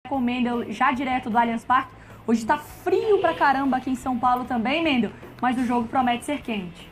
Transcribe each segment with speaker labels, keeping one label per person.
Speaker 1: com o Mendel, já direto do Allianz Parque. Hoje tá frio pra caramba aqui em São Paulo também, Mendel, mas o jogo promete ser quente.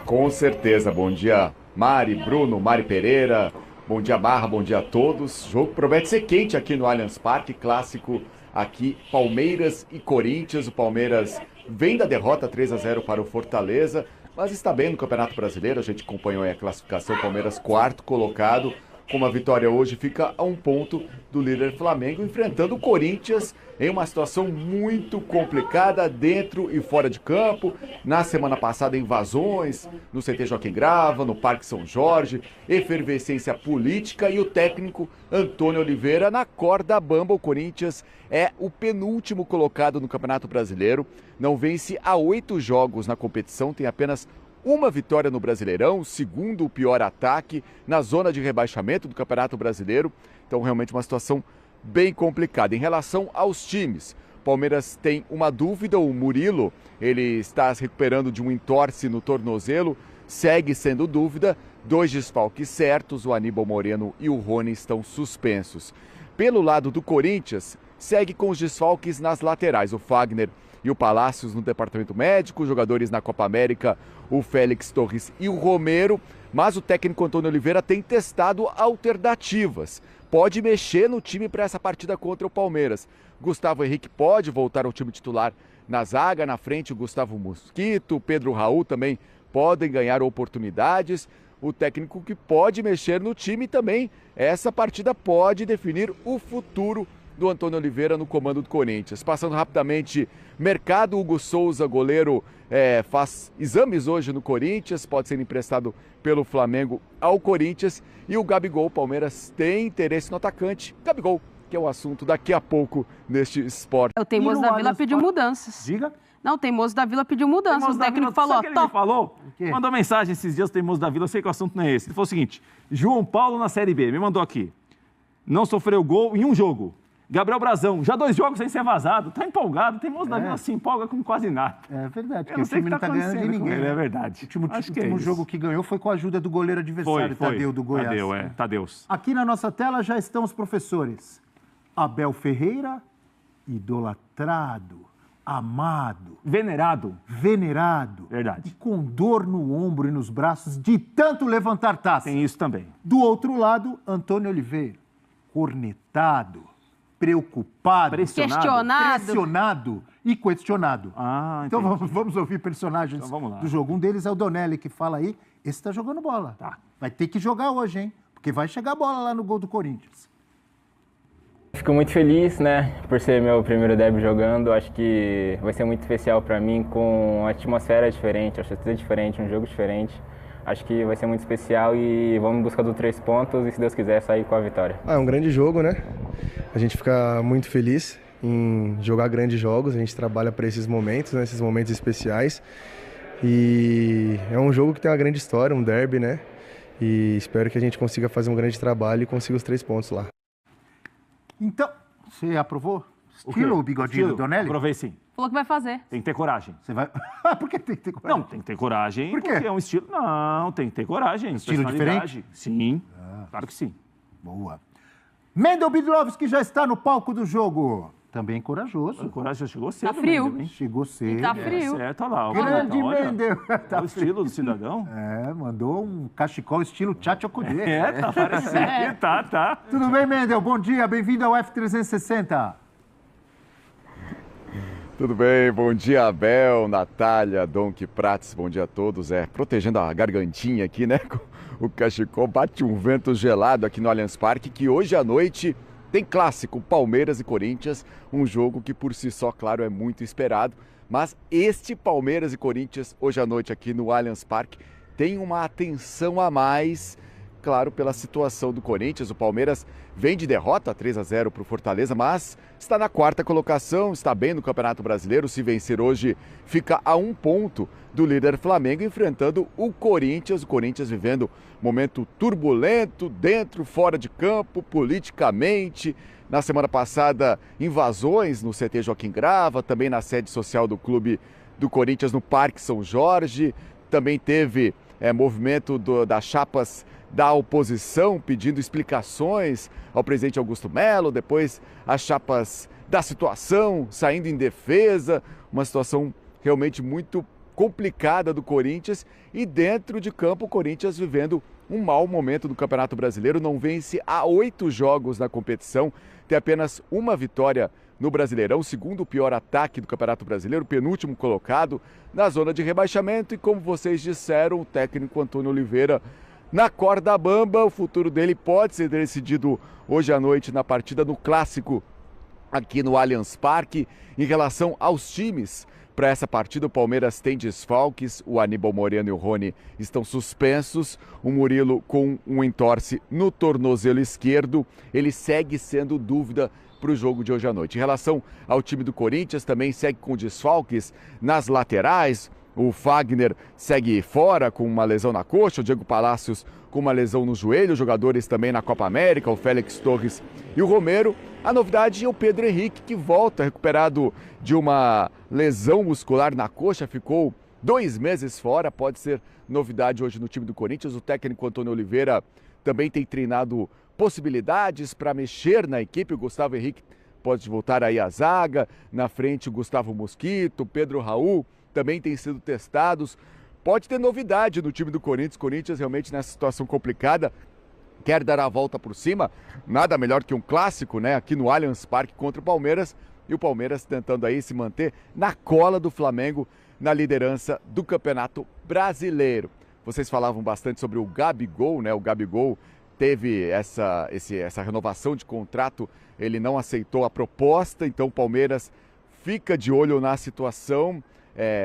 Speaker 2: Com certeza. Bom dia, Mari, Bruno, Mari Pereira. Bom dia, Barra, bom dia a todos. O jogo promete ser quente aqui no Allianz Parque, clássico aqui, Palmeiras e Corinthians. O Palmeiras vem da derrota 3-0 para o Fortaleza, mas está bem no Campeonato Brasileiro. A gente acompanhou aí a classificação, Palmeiras quarto colocado. Com uma vitória hoje, fica a 1 ponto do líder Flamengo, enfrentando o Corinthians em uma situação muito complicada, dentro e fora de campo. Na semana passada, invasões no CT Joaquim Grava, no Parque São Jorge, efervescência política e o técnico Antônio Oliveira na corda bamba. O Corinthians é o penúltimo colocado no Campeonato Brasileiro, não vence há 8 jogos na competição, tem apenas uma vitória no Brasileirão, segundo o pior ataque na zona de rebaixamento do Campeonato Brasileiro. Então, realmente uma situação bem complicada. Em relação aos times, Palmeiras tem uma dúvida, o Murilo, ele está se recuperando de um entorse no tornozelo, segue sendo dúvida. 2 desfalques certos, o Aníbal Moreno e o Rony estão suspensos. Pelo lado do Corinthians, segue com os desfalques nas laterais, o Fagner e o Palácios no departamento médico, jogadores na Copa América, o Félix Torres e o Romero, mas o técnico Antônio Oliveira tem testado alternativas. Pode mexer no time para essa partida contra o Palmeiras. Gustavo Henrique pode voltar ao time titular na zaga, na frente o Gustavo Mosquito, o Pedro Raul também podem ganhar oportunidades. O técnico que pode mexer no time também, essa partida pode definir o futuro do Antônio Oliveira no comando do Corinthians. Passando rapidamente, mercado, Hugo Souza, goleiro, faz exames hoje no Corinthians, pode ser emprestado pelo Flamengo ao Corinthians. E o Gabigol, Palmeiras tem interesse no atacante. Gabigol, que é o assunto daqui a pouco neste esporte.
Speaker 3: O Teimoso da Vila pediu mudanças.
Speaker 4: Diga.
Speaker 3: Não, o Teimoso da Vila pediu mudanças. O técnico falou,
Speaker 5: sabe o que ele me falou? Mandou mensagem esses dias, o Teimoso da Vila, eu sei que o assunto não é esse. Ele falou o seguinte: João Paulo na Série B, me mandou aqui. Não sofreu gol em um jogo. Gabriel Brazão, já 2 jogos sem ser vazado, tá empolgado, tem moço da Vila se empolga com quase nada.
Speaker 4: É verdade, porque
Speaker 5: Eu
Speaker 4: o time não tá ganhando de ninguém.
Speaker 5: É verdade.
Speaker 4: O último jogo que ganhou foi com a ajuda do goleiro adversário, Tadeu, do Goiás.
Speaker 5: Tadeus.
Speaker 4: Aqui na nossa tela já estão os professores. Abel Ferreira, idolatrado, amado.
Speaker 5: Venerado.
Speaker 4: Verdade. E com dor no ombro e nos braços de tanto levantar taça.
Speaker 5: Tem isso também.
Speaker 4: Do outro lado, Antônio Oliveira, cornetado, preocupado, pressionado e questionado. Então vamos ouvir personagens do jogo. Um deles é o Donelli, que fala aí, esse tá jogando bola.
Speaker 5: Tá.
Speaker 4: Vai ter que jogar hoje, hein? Porque vai chegar a bola lá no gol do Corinthians.
Speaker 6: Fico muito feliz, né, por ser meu primeiro debut jogando. Acho que vai ser muito especial para mim, com uma atmosfera diferente, a torcida diferente, um jogo diferente. Acho que vai ser muito especial e vamos em busca dos 3 pontos e, se Deus quiser, sair com a vitória.
Speaker 7: É um grande jogo, né? A gente fica muito feliz em jogar grandes jogos, a gente trabalha para esses momentos, né? Esses momentos especiais. E é um jogo que tem uma grande história, um derby, né? E espero que a gente consiga fazer um grande trabalho e consiga os 3 pontos lá.
Speaker 4: Então, você aprovou? Estilo o bigodinho do Donelli?
Speaker 5: Aprovei sim.
Speaker 3: Falou que vai fazer.
Speaker 5: Tem que ter coragem.
Speaker 4: Você vai... Por que tem que ter coragem?
Speaker 5: Não, tem que ter coragem.
Speaker 4: Por quê?
Speaker 5: Porque é um estilo... Não, tem que ter coragem.
Speaker 4: Estilo diferente?
Speaker 5: Sim, claro que sim.
Speaker 4: Boa. Mendel Bidlovski já está no palco do jogo. Também corajoso.
Speaker 5: Corajoso, chegou cedo.
Speaker 3: Tá frio.
Speaker 5: Mendel, hein?
Speaker 4: Chegou cedo.
Speaker 3: Tá frio.
Speaker 5: Certo, olha lá.
Speaker 4: Grande Mendel.
Speaker 5: Olha o estilo do cidadão.
Speaker 4: Mandou um cachecol estilo Tchatcho Kudê.
Speaker 5: Tá parecendo. Tá.
Speaker 4: Tudo bem, Mendel? Bom dia, bem-vindo ao F360.
Speaker 2: Tudo bem, bom dia, Abel, Natália, Donk Prats, bom dia a todos. Protegendo a gargantinha aqui, né? O cachecol, bate um vento gelado aqui no Allianz Parque, que hoje à noite tem clássico, Palmeiras e Corinthians, um jogo que por si só, claro, é muito esperado, mas este Palmeiras e Corinthians, hoje à noite aqui no Allianz Parque, tem uma atenção a mais, claro, pela situação do Corinthians. O Palmeiras vem de derrota, 3-0 para o Fortaleza, mas está na 4ª colocação, está bem no Campeonato Brasileiro. Se vencer hoje, fica a 1 ponto do líder Flamengo, enfrentando o Corinthians. O Corinthians vivendo um momento turbulento, dentro, fora de campo, politicamente. Na semana passada, invasões no CT Joaquim Grava, também na sede social do clube do Corinthians no Parque São Jorge. Também teve movimento das chapas da oposição pedindo explicações ao presidente Augusto Melo, depois as chapas da situação saindo em defesa, uma situação realmente muito complicada do Corinthians, e dentro de campo o Corinthians vivendo um mau momento do Campeonato Brasileiro, não vence há 8 jogos na competição, tem apenas uma vitória no Brasileirão, segundo pior ataque do Campeonato Brasileiro, penúltimo colocado na zona de rebaixamento, e como vocês disseram, o técnico Antônio Oliveira na corda bamba, o futuro dele pode ser decidido hoje à noite na partida no Clássico aqui no Allianz Parque. Em relação aos times, para essa partida o Palmeiras tem desfalques, o Aníbal Moreno e o Rony estão suspensos, o Murilo com um entorse no tornozelo esquerdo, ele segue sendo dúvida para o jogo de hoje à noite. Em relação ao time do Corinthians, também segue com desfalques nas laterais, o Fagner segue fora com uma lesão na coxa, o Diego Palacios com uma lesão no joelho, jogadores também na Copa América, o Félix Torres e o Romero. A novidade é o Pedro Henrique, que volta recuperado de uma lesão muscular na coxa, ficou 2 meses fora, pode ser novidade hoje no time do Corinthians. O técnico Antônio Oliveira também tem treinado possibilidades para mexer na equipe, o Gustavo Henrique pode voltar aí à zaga, na frente o Gustavo Mosquito, Pedro Raul também têm sido testados. Pode ter novidade no time do Corinthians. Corinthians realmente nessa situação complicada quer dar a volta por cima. Nada melhor que um clássico, né? Aqui no Allianz Parque contra o Palmeiras. E o Palmeiras tentando aí se manter na cola do Flamengo na liderança do Campeonato Brasileiro. Vocês falavam bastante sobre o Gabigol, né? O Gabigol teve essa renovação de contrato. Ele não aceitou a proposta. Então o Palmeiras fica de olho na situação.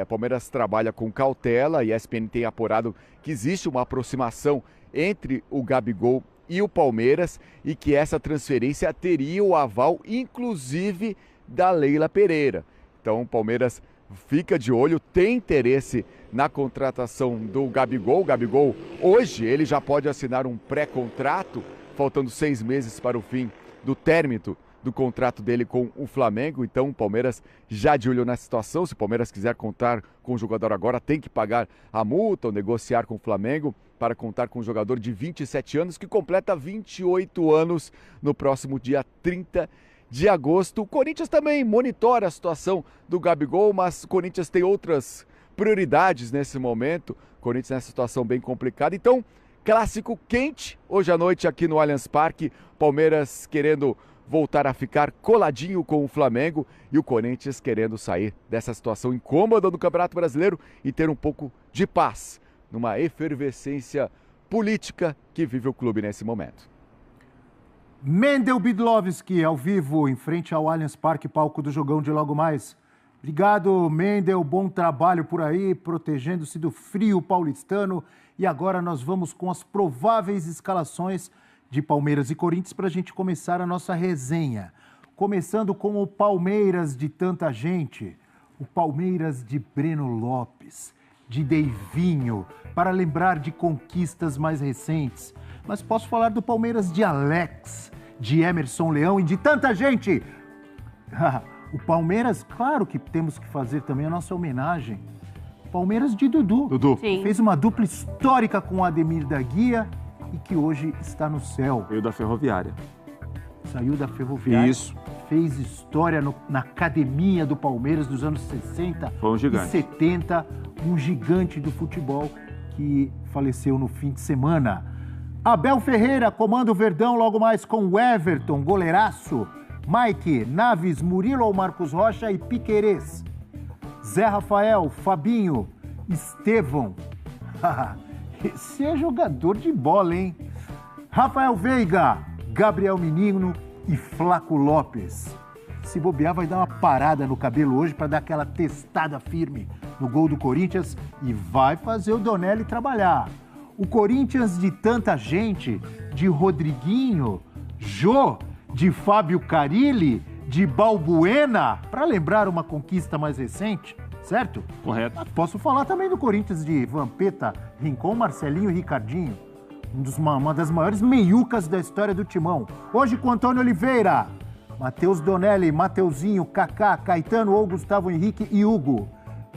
Speaker 2: O Palmeiras trabalha com cautela, e a ESPN tem apurado que existe uma aproximação entre o Gabigol e o Palmeiras, e que essa transferência teria o aval, inclusive, da Leila Pereira. Então o Palmeiras fica de olho, tem interesse na contratação do Gabigol. O Gabigol, hoje, ele já pode assinar um pré-contrato, faltando 6 meses para o fim do término do contrato dele com o Flamengo. Então o Palmeiras já de olho nessa situação. Se o Palmeiras quiser contar com o jogador agora, tem que pagar a multa ou negociar com o Flamengo para contar com um jogador de 27 anos que completa 28 anos no próximo dia 30 de agosto. O Corinthians também monitora a situação do Gabigol, mas o Corinthians tem outras prioridades nesse momento. O Corinthians nessa situação bem complicada. Então, clássico quente hoje à noite aqui no Allianz Parque. Palmeiras querendo voltar a ficar coladinho com o Flamengo, e o Corinthians querendo sair dessa situação incômoda do Campeonato Brasileiro e ter um pouco de paz numa efervescência política que vive o clube nesse momento.
Speaker 4: Mendel Bidlovski, ao vivo, em frente ao Allianz Parque, palco do Jogão de logo mais. Obrigado, Mendel, bom trabalho por aí, protegendo-se do frio paulistano. E agora nós vamos com as prováveis escalações de Palmeiras e Corinthians para a gente começar a nossa resenha. Começando com o Palmeiras de tanta gente, o Palmeiras de Breno Lopes, de Deivinho, para lembrar de conquistas mais recentes. Mas posso falar do Palmeiras de Alex, de Emerson Leão e de tanta gente. O Palmeiras, claro que temos que fazer também a nossa homenagem. Palmeiras de Dudu.
Speaker 3: Sim.
Speaker 4: Fez uma dupla histórica com o Ademir da Guia e que hoje está no céu.
Speaker 5: Veio da Ferroviária.
Speaker 4: Saiu da Ferroviária.
Speaker 5: Isso.
Speaker 4: Fez história na academia do Palmeiras dos anos 60
Speaker 5: Foi um gigante.
Speaker 4: e 70. Um gigante do futebol que faleceu no fim de semana. Abel Ferreira comanda o Verdão logo mais com o Everton, goleiraço. Mike, Naves, Murilo ou Marcos Rocha e Piquerez. Zé Rafael, Fabinho, Estevão. Esse é jogador de bola, hein? Rafael Veiga, Gabriel Menino e Flaco Lopes. Se bobear, vai dar uma parada no cabelo hoje para dar aquela testada firme no gol do Corinthians e vai fazer o Donelli trabalhar. O Corinthians de tanta gente, de Rodriguinho, Jô, de Fábio Carilli, de Balbuena, para lembrar uma conquista mais recente, certo?
Speaker 5: Correto.
Speaker 4: Mas posso falar também do Corinthians de Vampeta, Rincon, Marcelinho e Ricardinho. Uma das maiores meiucas da história do Timão. Hoje com Antônio Oliveira, Matheus Donelli, Mateuzinho, Kaká, Caetano ou Gustavo Henrique e Hugo.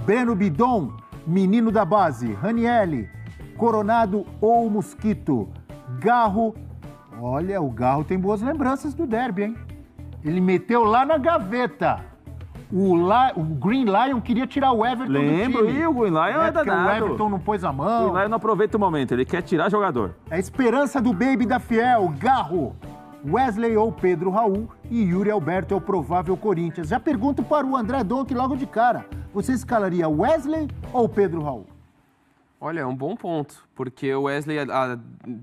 Speaker 4: Breno Bidon, menino da base, Ranielli, Coronado ou Mosquito, Garro. Olha, o Garro tem boas lembranças do derby, hein? Ele meteu lá na gaveta. O Green Lion queria tirar o Everton
Speaker 5: Lembro,
Speaker 4: do time.
Speaker 5: e o Green Lion é danado.
Speaker 4: O Everton não pôs a mão.
Speaker 5: O Green Lion não aproveita o momento, ele quer tirar jogador.
Speaker 4: É a esperança do Baby da Fiel, Garro. Wesley ou Pedro Raul e Yuri Alberto é o provável Corinthians. Já pergunto para o André Donk logo de cara. Você escalaria Wesley ou Pedro Raul?
Speaker 8: Olha, é um bom ponto, porque o Wesley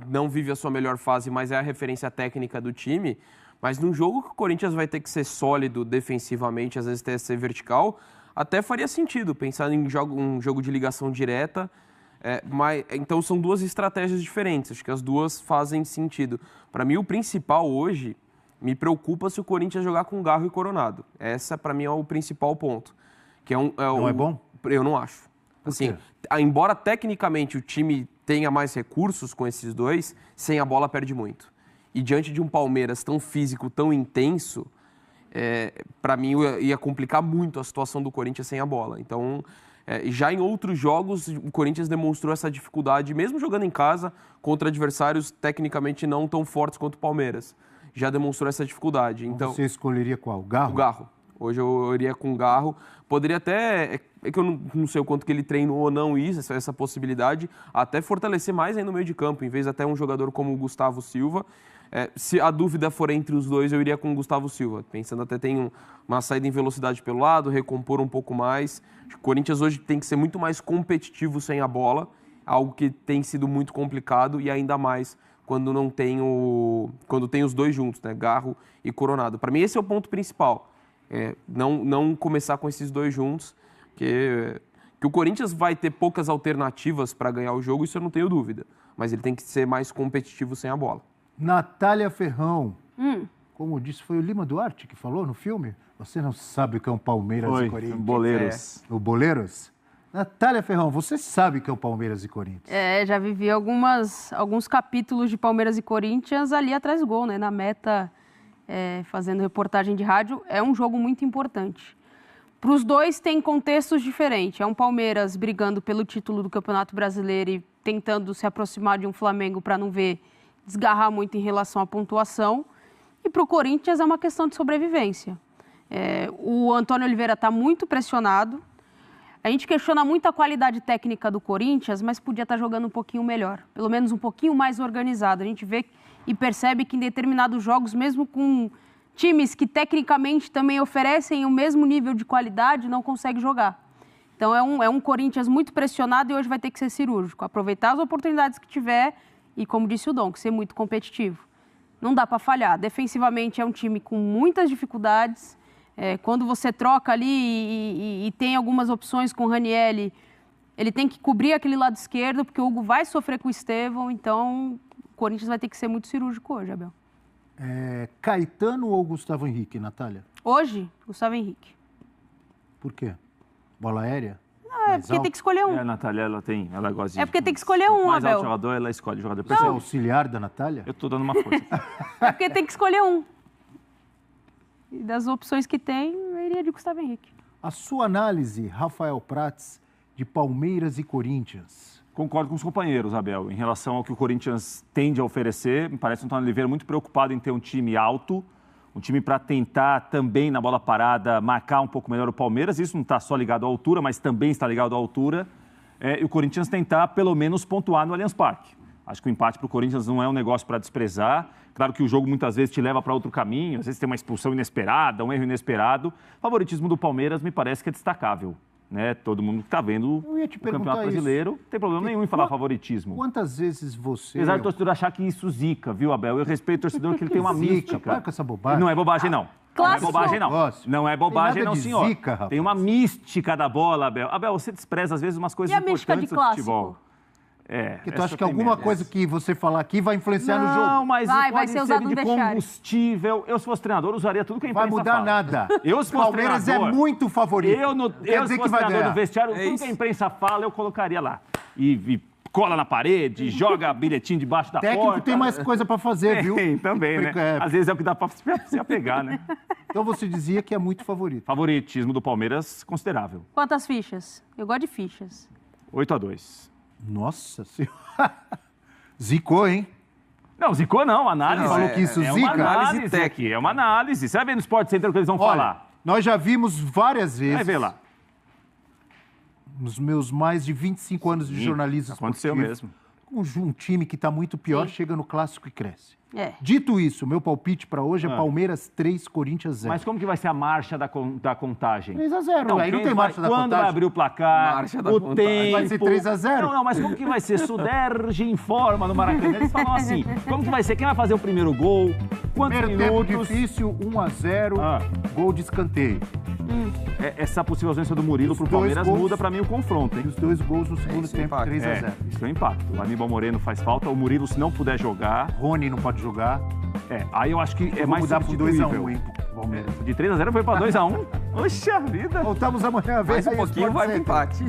Speaker 8: não vive a sua melhor fase, mas é a referência técnica do time. Mas num jogo que o Corinthians vai ter que ser sólido defensivamente, às vezes ter que ser vertical, até faria sentido pensar em um jogo de ligação direta. Então são duas estratégias diferentes, acho que as duas fazem sentido. Para mim, o principal hoje, me preocupa se o Corinthians jogar com Garro e Coronado. Essa, para mim, é o principal ponto. Que
Speaker 4: não é bom?
Speaker 8: Eu não acho. Assim, embora tecnicamente o time tenha mais recursos com esses dois, sem a bola perde muito. E diante de um Palmeiras tão físico, tão intenso, para mim ia complicar muito a situação do Corinthians sem a bola. Então, já em outros jogos, o Corinthians demonstrou essa dificuldade, mesmo jogando em casa, contra adversários tecnicamente não tão fortes quanto o Palmeiras. Já demonstrou essa dificuldade. Então,
Speaker 4: você escolheria qual? Garro?
Speaker 8: O Garro. Hoje eu iria com o Garro. Poderia até, que eu não sei o quanto que ele treinou ou não essa possibilidade, até fortalecer mais aí no meio de campo, em vez até um jogador como o Gustavo Silva. Se a dúvida for entre os dois, eu iria com o Gustavo Silva. Pensando até tem uma saída em velocidade pelo lado, recompor um pouco mais. O Corinthians hoje tem que ser muito mais competitivo sem a bola, algo que tem sido muito complicado e ainda mais quando não tem quando tem os dois juntos, né? Garro e Coronado. Para mim esse é o ponto principal. Não começar com esses dois juntos, que o Corinthians vai ter poucas alternativas para ganhar o jogo, isso eu não tenho dúvida. Mas ele tem que ser mais competitivo sem a bola.
Speaker 4: Natália Ferrão. Como disse, foi o Lima Duarte que falou no filme? Você não sabe o que é um Palmeiras e Corinthians.
Speaker 5: Boleiros.
Speaker 4: O Boleiros? Natália Ferrão, você sabe o que é o Palmeiras e Corinthians?
Speaker 3: Já vivi alguns capítulos de Palmeiras e Corinthians ali atrás do gol, né? Na meta, fazendo reportagem de rádio. É um jogo muito importante. Para os dois tem contextos diferentes. É um Palmeiras brigando pelo título do Campeonato Brasileiro e tentando se aproximar de um Flamengo para não ver desgarrar muito em relação à pontuação. E para o Corinthians é uma questão de sobrevivência. O Antônio Oliveira está muito pressionado. A gente questiona muito a qualidade técnica do Corinthians, mas podia estar jogando um pouquinho melhor. Pelo menos um pouquinho mais organizado. A gente vê e percebe que em determinados jogos, mesmo com times que tecnicamente também oferecem o mesmo nível de qualidade, não consegue jogar. Então é um Corinthians muito pressionado e hoje vai ter que ser cirúrgico. Aproveitar as oportunidades que tiver e, como disse o Dom, ser muito competitivo. Não dá para falhar. Defensivamente é um time com muitas dificuldades. Quando você troca ali e tem algumas opções com o Ranieri, ele tem que cobrir aquele lado esquerdo, porque o Hugo vai sofrer com o Estevão. Então, o Corinthians vai ter que ser muito cirúrgico hoje, Abel.
Speaker 4: Caetano ou Gustavo Henrique, Natália?
Speaker 3: Hoje, Gustavo Henrique.
Speaker 4: Por quê? Bola aérea?
Speaker 3: É porque tem que escolher um.
Speaker 5: A Natália, ela gosta de...
Speaker 3: É porque tem que escolher um,
Speaker 5: mais
Speaker 3: Abel.
Speaker 5: alto jogador, ela escolhe o jogador.
Speaker 4: Você é auxiliar da Natália?
Speaker 5: Eu tô dando uma força.
Speaker 3: É porque tem que escolher um. E das opções que tem, eu iria de Gustavo Henrique.
Speaker 4: A sua análise, Rafael Prats, de Palmeiras e Corinthians.
Speaker 5: Concordo com os companheiros, Abel. Em relação ao que o Corinthians tende a oferecer, me parece um Antônio Oliveira muito preocupado em ter um time alto, um time para tentar também, na bola parada, marcar um pouco melhor o Palmeiras. Isso não está só ligado à altura, mas também está ligado à altura. E o Corinthians tentar, pelo menos, pontuar no Allianz Parque. Acho que o empate para o Corinthians não é um negócio para desprezar. Claro que o jogo muitas vezes te leva para outro caminho, às vezes tem uma expulsão inesperada, um erro inesperado. O favoritismo do Palmeiras me parece que é destacável. Né? Todo mundo que está vendo o Campeonato Brasileiro, não tem problema nenhum em falar favoritismo.
Speaker 4: Quantas vezes você...
Speaker 5: Apesar do torcedor achar que isso zica, viu, Abel? Eu respeito o torcedor que ele tem uma mística.
Speaker 4: Para com essa bobagem.
Speaker 5: Não é bobagem, não.
Speaker 3: Clássico.
Speaker 5: Não é bobagem, não. Não é bobagem, não, senhor.
Speaker 4: Zica, rapaz.
Speaker 5: Tem uma mística da bola, Abel. Abel, você despreza, às vezes, umas coisas importantes do futebol.
Speaker 4: Porque tu acha que alguma coisa que você falar aqui vai influenciar no jogo?
Speaker 5: Não, mas
Speaker 3: vai ser usado
Speaker 5: de
Speaker 3: no vestiário.
Speaker 5: combustível. Eu, se fosse treinador, usaria tudo que a imprensa
Speaker 4: Vai mudar
Speaker 5: fala.
Speaker 4: nada.
Speaker 5: Eu, se fosse
Speaker 4: Palmeiras
Speaker 5: treinador,
Speaker 4: é muito favorito.
Speaker 5: Eu, se fosse treinador do vestiário, tudo que a imprensa fala, eu colocaria lá. E cola na parede, joga bilhetinho debaixo da
Speaker 4: Técnico
Speaker 5: porta.
Speaker 4: tem mais coisa para fazer, viu?
Speaker 5: Tem, também, né? Às vezes é o que dá para se apegar, né?
Speaker 4: Então você dizia que é muito favorito.
Speaker 5: Favoritismo do Palmeiras, considerável.
Speaker 3: Quantas fichas? Eu gosto de fichas.
Speaker 5: 8-2.
Speaker 4: Nossa Senhora. Zicou, hein?
Speaker 5: Não, zicou não, análise.
Speaker 4: Falou que isso
Speaker 5: é
Speaker 4: zica?
Speaker 5: Uma análise aqui, é uma análise. Você vai ver no Sport Center o que eles vão falar.
Speaker 4: Nós já vimos várias vezes.
Speaker 5: Vai ver lá.
Speaker 4: Nos meus mais de 25 anos de jornalismo
Speaker 5: aconteceu
Speaker 4: esportivo, um time que está muito pior chega no clássico e cresce.
Speaker 3: É.
Speaker 4: Dito isso, meu palpite para hoje é Palmeiras 3, Corinthians 0.
Speaker 5: Mas como que vai ser a marcha da contagem?
Speaker 4: 3-0. Aí não tem marcha da
Speaker 5: contagem.
Speaker 4: contagem.
Speaker 5: Quando vai abrir o placar,
Speaker 8: Marcha da
Speaker 5: o
Speaker 8: contagem.
Speaker 5: tempo...
Speaker 4: Vai ser 3-0?
Speaker 5: Não, mas como que vai ser? Suderge informa no Maracanã. Eles falam assim, como que vai ser? Quem vai fazer o primeiro gol? Quantos
Speaker 4: Primeiro tempo
Speaker 5: minutos?
Speaker 4: difícil, 1-0, gol de escanteio.
Speaker 5: Essa possível ausência do Murilo pro Palmeiras muda pra mim o confronto, hein?
Speaker 4: E os 2 gols no segundo tempo, 3-0.
Speaker 5: Isso é um impacto. O Aníbal Moreno faz falta, o Murilo, se não puder jogar...
Speaker 4: Rony não pode jogar.
Speaker 5: Aí eu acho que é mais
Speaker 4: mudar pro
Speaker 5: substituível.
Speaker 4: 2-1, hein, Palmeiras.
Speaker 5: De 3-0 foi pra 2-1. Oxa vida!
Speaker 4: Voltamos amanhã a ver.
Speaker 8: Mais um pouquinho vai pro empate.